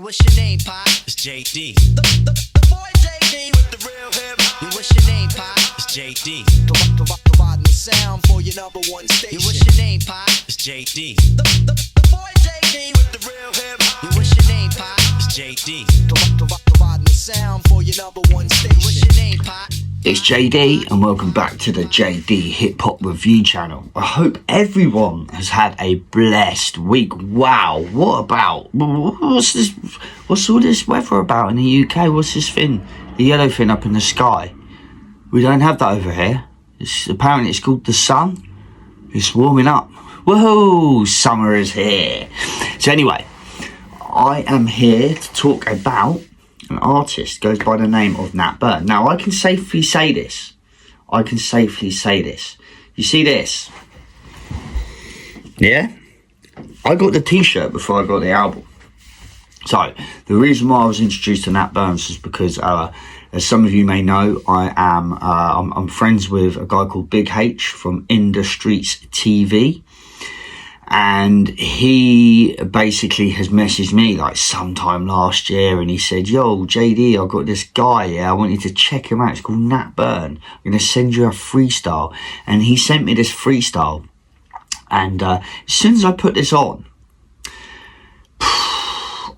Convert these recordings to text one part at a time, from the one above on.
what's your name, Pop? It's JD. The boy JD with the real hip hop. Yo, what's your name, Pop? It's JD. Providing the sound for your number one station. Yo, what's your name, Pop? It's JD. The boy JD with the real hip hop. Yo, what's your name, Pop? It's JD. Providing the sound for your number one station. Yo, what's your name, Pop? It's JD and welcome back to the JD Hip Hop Review channel. I hope everyone has had a blessed week. Wow, what's this? What's all this weather about in the UK? What's this thing? The yellow thing up in the sky? We don't have that over here. Apparently it's called the sun. It's warming up. Woohoo! Summer is here. So anyway, I am here to talk about an artist goes by the name of L.A.M.B. Now, I can safely say this. You see this? Yeah? I got the t-shirt before I got the album. So, the reason why I was introduced to L.A.M.B. is because, as some of you may know, I'm friends with a guy called Big H from In the Streets TV. And he basically has messaged me like sometime last year and he said, yo, JD, I've got this guy, I want you to check him out. It's called L.A.M.B. I'm going to send you a freestyle. And he sent me this freestyle. And as soon as I put this on,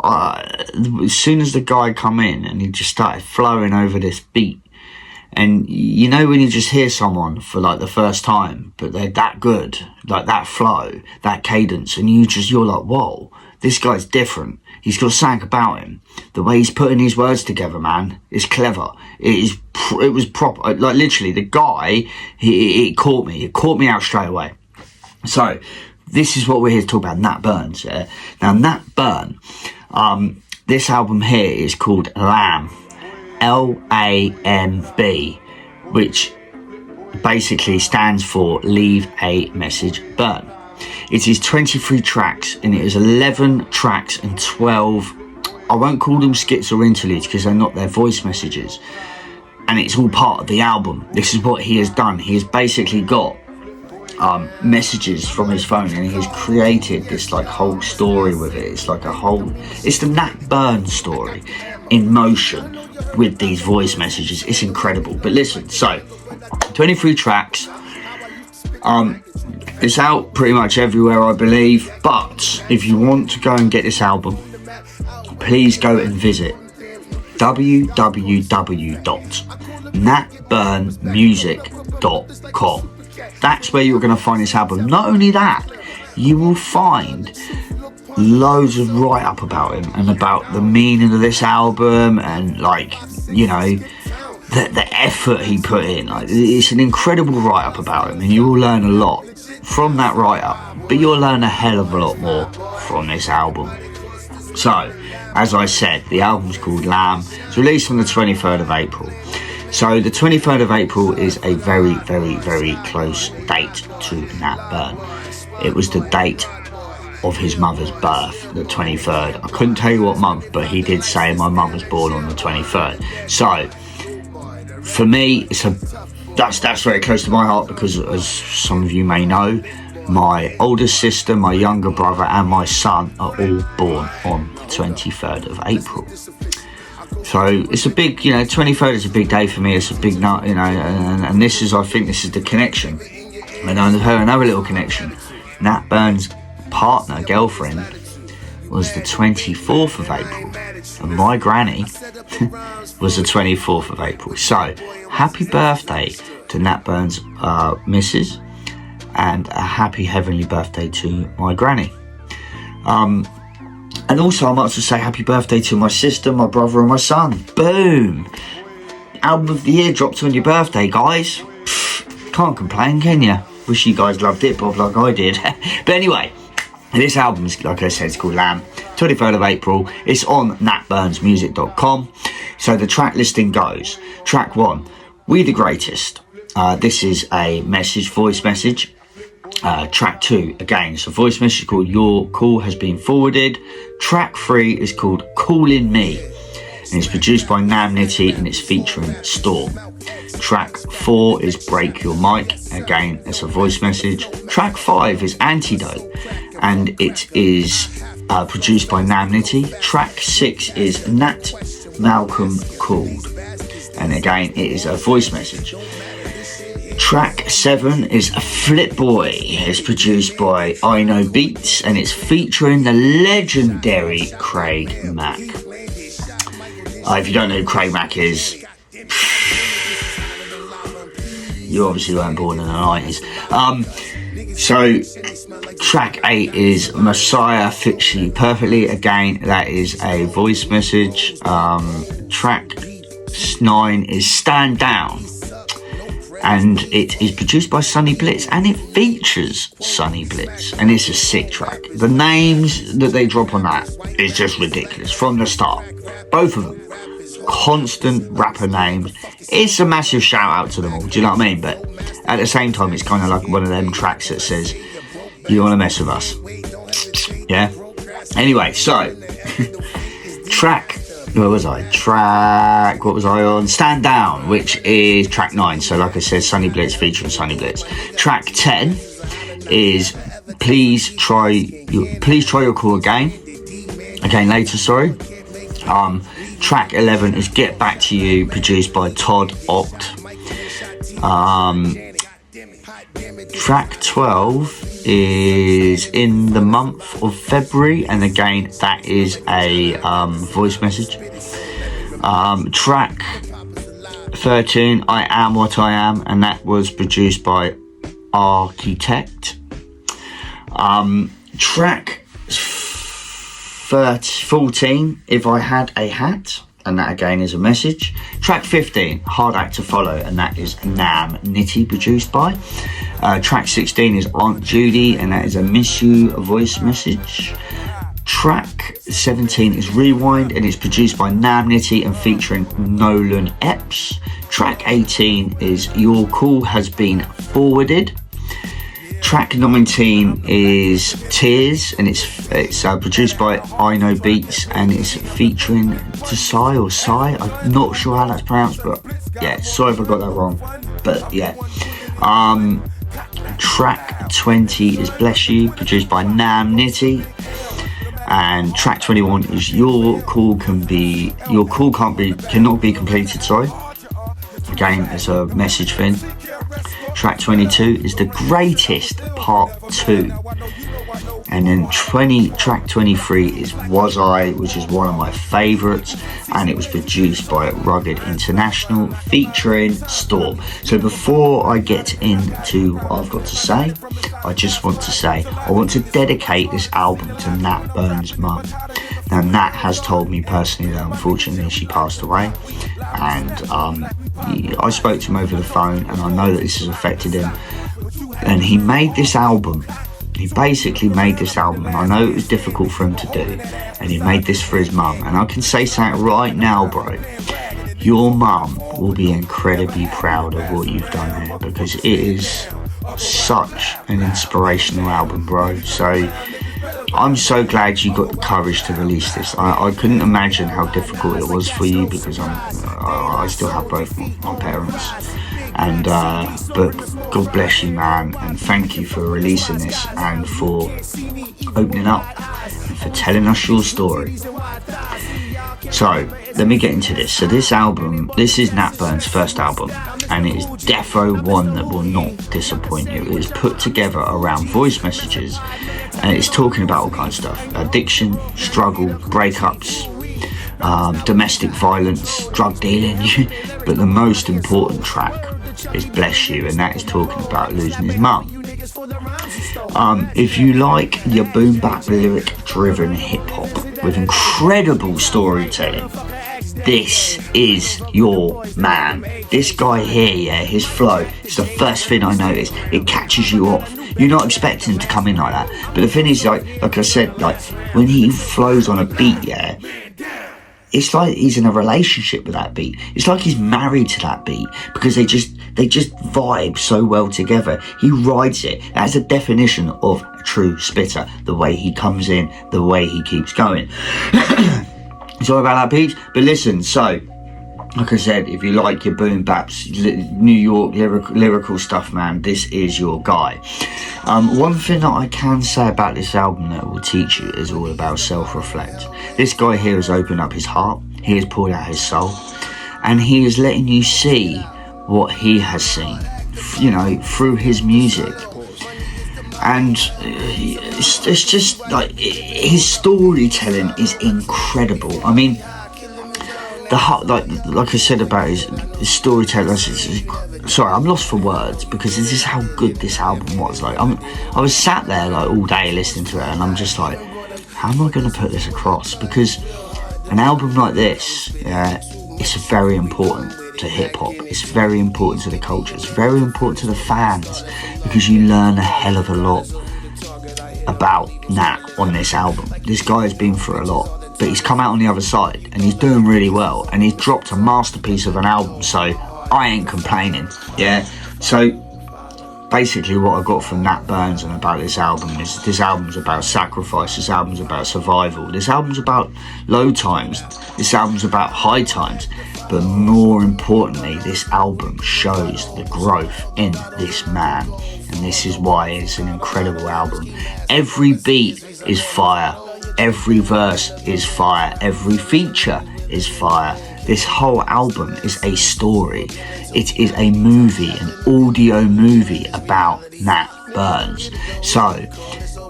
as soon as the guy come in and he just started flowing over this beat. And you know when you just hear someone for like the first time, but they're that good, like that flow, that cadence, and you're like, whoa, this guy's different. He's got something about him. The way he's putting his words together, man, is clever. It was proper. Like literally, the guy, it caught me. It caught me out straight away. So this is what we're here to talk about. Nat Burns. Yeah. Now Nat Burn. This album here is called L.A.M.B. L.A.M.B, which basically stands for Leave a Message Burn. It is 23 tracks and it is 11 tracks and 12, I won't call them skits or interludes because they're not their voice messages, and it's all part of the album. This is what he has done. He has basically got messages from his phone and he's created this like whole story with it. It's like it's the Nat Burn story in motion with these voice messages. It's incredible. But listen, so 23 tracks, it's out pretty much everywhere I believe, but if you want to go and get this album, please go and visit www.natburnmusic.com. That's where you're going to find this album. Not only that, you will find loads of write-up about him and about the meaning of this album and like, you know, the effort he put in. Like, it's an incredible write-up about him and you will learn a lot from that write-up, but you'll learn a hell of a lot more from this album. So, as I said, the album's called L.A.M.B. It's released on the 23rd of April. So the 23rd of April is a very, very, very close date to Nat Burn. It was the date of his mother's birth, the 23rd. I couldn't tell you what month, but he did say my mum was born on the 23rd. So for me, that's very close to my heart because, as some of you may know, my older sister, my younger brother, and my son are all born on the 23rd of April. So it's a big, 23rd is a big day for me. It's a big night, and I think this is the connection. And another little connection. Nat Burns' partner, girlfriend, was the 24th of April. And my granny was the 24th of April. So happy birthday to Nat Burns' missus, and a happy heavenly birthday to my granny. And also, I might as well say happy birthday to my sister, my brother, and my son. Boom! Album of the year dropped on your birthday, guys. Can't complain, can you? Wish you guys loved it, Bob, like I did. But anyway, this album is, like I said, it's called L.A.M.B. 23rd of April. It's on natburnmusic.com. So the track listing goes. Track 1, We the Greatest. This is a voice message. Track 2, again, it's a voice message called Your Call Has Been Forwarded. Track 3 is called Callin' Me, and it's produced by Nam Nitty and it's featuring Storm. Track 4 is Break Your Mic, again, it's a voice message. Track 5 is Antidote, and it is produced by Nam Nitty. Track 6 is Nat Malcolm Called, and again it is a voice message. Track 7 is Flip Boy. It's produced by I Know Beats, and it's featuring the legendary Craig Mack. If you don't know who Craig Mack is, you obviously weren't born in the 90s. So track 8 is Messiah Fits You Perfectly. Again, that is a voice message. Track 9 is Stand Down, and it is produced by Sonny Blitz, and it features Sonny Blitz, and it's a sick track. The names that they drop on that is just ridiculous from the start, both of them. Constant rapper names. It's a massive shout out to them all, do you know what I mean? But at the same time, it's kind of like one of them tracks that says, you want to mess with us? Yeah? Anyway, so track, what was I on? Stand Down, which is track 9. So like I said, Sonny Blitz featuring Sonny Blitz. Track 10 is Please Try Your Call Again Later, sorry. Track 11 is Get Back to You, produced by Todd Oct. Track 12 is In the Month of February, and again that is a voice message. Track 13, I Am What I Am, and that was produced by Architect. Track 14, If I Had a Hat, and that again is a message. Track 15, Hard Act to Follow, and that is Nam Nitty, produced by. Track 16 is Aunt Judy, and that is a Miss You voice message. Track 17 is Rewind, and it's produced by Nam Nitty and featuring Nolan Epps. Track 18 is Your Call Has Been Forwarded. Track 19 is Tears, and it's produced by I Know Beats, and it's featuring Desai or Sai. I'm not sure how that's pronounced, but yeah, sorry if I got that wrong. But yeah. Track 20 is Bless You, produced by Nam Nitty. And track 21 is Your Call Cannot Be Completed, sorry. Again, it's a message thing. Track 22 is The Greatest Part 2. And then track 23 is Was I, which is one of my favourites, and it was produced by Rugged International featuring Storm. So before I get into what I've got to say, I just want to say I want to dedicate this album to Nat Burns' mum. Now, Nat has told me personally that unfortunately she passed away, and I spoke to him over the phone, and I know that this has affected him. And he made this album. He basically made this album, and I know it was difficult for him to do, and he made this for his mum. And I can say something right now, bro. Your mum will be incredibly proud of what you've done here, because it is such an inspirational album, bro. So I'm so glad you got the courage to release this. I couldn't imagine how difficult it was for you, because I still have both my parents. And but God bless you, man, and thank you for releasing this and for opening up and for telling us your story. So let me get into this. So this album, this is Nat Burns' first album, and it is defo one that will not disappoint you. It is put together around voice messages, and it's talking about all kinds of stuff: addiction, struggle, breakups, domestic violence, drug dealing. But the most important track is Bless You, and that is talking about losing his mum. If you like your boom bap lyric driven hip hop with incredible storytelling, this is your man. This guy here, yeah, his flow, it's the first thing I noticed. It catches you off. You're not expecting him to come in like that, but the thing is, like I said, like when he flows on a beat, yeah, it's like he's in a relationship with that beat. It's like he's married to that beat, because they just vibe so well together. He rides it. That's a definition of a true spitter. The way he comes in, the way he keeps going. Sorry about that, peeps. But listen, so Like I said, if you like your boom baps, New York lyrical stuff, man, this is your guy. One thing that I can say about this album that will teach you is all about self-reflect. This guy here has opened up his heart, he has poured out his soul, and he is letting you see what he has seen, you know, through his music. And it's just like, his storytelling is incredible. I mean, like I said about his storytelling, sorry, I'm lost for words, because this is how good this album was. Like, I was sat there like all day listening to it, and I'm just like, how am I going to put this across? Because an album like this, it's very important to hip hop. It's very important to the culture. It's very important to the fans, because you learn a hell of a lot about Nat on this album. This guy has been through a lot, but he's come out on the other side, and he's doing really well, and he's dropped a masterpiece of an album, so I ain't complaining. Yeah, so basically what I got from Nat Burns and about this album is, this album's about sacrifice, this album's about survival, this album's about low times, this album's about high times, but more importantly, this album shows the growth in this man, and this is why it's an incredible album. Every beat is fire, every verse is fire, every feature is fire. This whole album is a story. It is a movie, an audio movie about Nat Burns. So,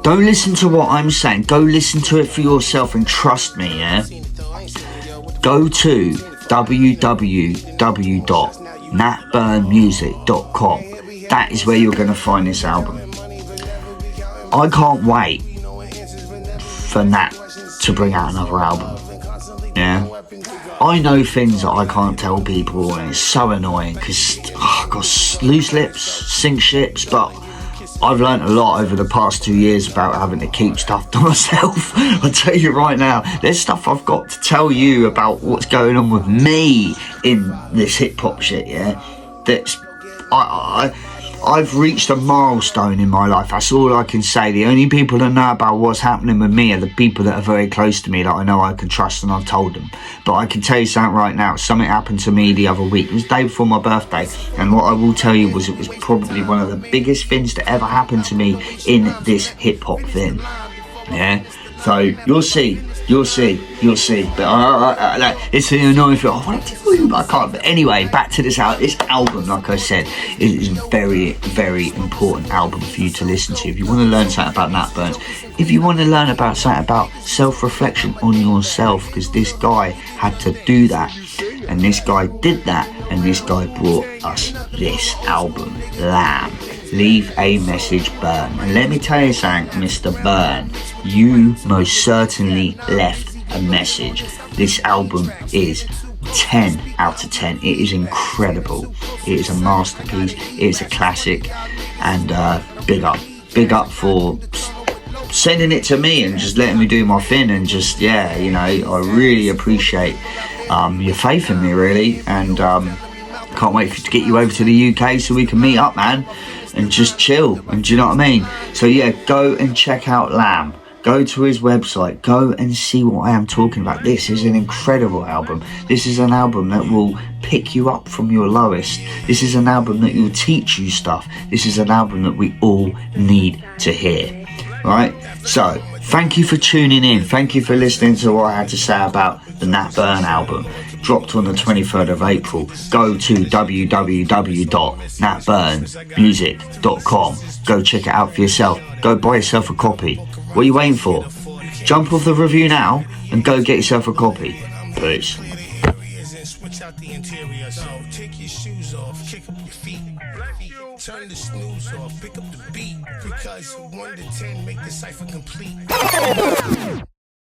don't listen to what I'm saying. Go listen to it for yourself, and trust me, yeah? Go to www.natburnmusic.com. That is where you're going to find this album. I can't wait for Nat to bring out another album. Yeah, I know things that I can't tell people, and it's so annoying because I've got loose lips, sink ships, but I've learned a lot over the past 2 years about having to keep stuff to myself. I'll tell you right now, there's stuff I've got to tell you about what's going on with me in this hip hop shit, yeah? That's, I've reached a milestone in my life. That's all I can say. The only people that know about what's happening with me are the people that are very close to me, that I know I can trust, and I've told them. But I can tell you something right now. Something happened to me the other week. It was the day before my birthday, and what I will tell you was, it was probably one of the biggest things to ever happen to me in this hip hop thing. Yeah, so you'll see. But it's an annoying thing. I want to tell you, but I can't. But anyway, back to this album. Like I said, it is a very, very important album for you to listen to. If you want to learn something about Nat Burns, if you want to learn about something about self-reflection on yourself, because this guy had to do that, and this guy did that, and this guy brought us this album, L.A.M.B. Leave a Message, Burn. And let me tell you something, Mr. Burn, you most certainly left a message. This album is 10 out of 10. It is incredible. It is a masterpiece. It is a classic. And big up for sending it to me and just letting me do my thing, and just, yeah, you know, I really appreciate your faith in me, really. And can't wait to get you over to the UK so we can meet up, man, and just chill. And do you know what I mean? So yeah, go and check out L.A.M.B. Go to his website, go and see what I am talking about. This is an incredible album. This is an album that will pick you up from your lowest. This is an album that will teach you stuff. This is an album that we all need to hear. Right? So, thank you for tuning in. Thank you for listening to what I had to say about the Nat Burn album. Dropped on the 23rd of April. Go to www.natburnmusic.com. Go check it out for yourself. Go buy yourself a copy. What are you waiting for? Jump off the review now and go get yourself a copy. Peace. Switch out the interior, so take your shoes off, kick up your feet, turn the snooze off, pick up the beat, because 1 to 10 make the cipher complete.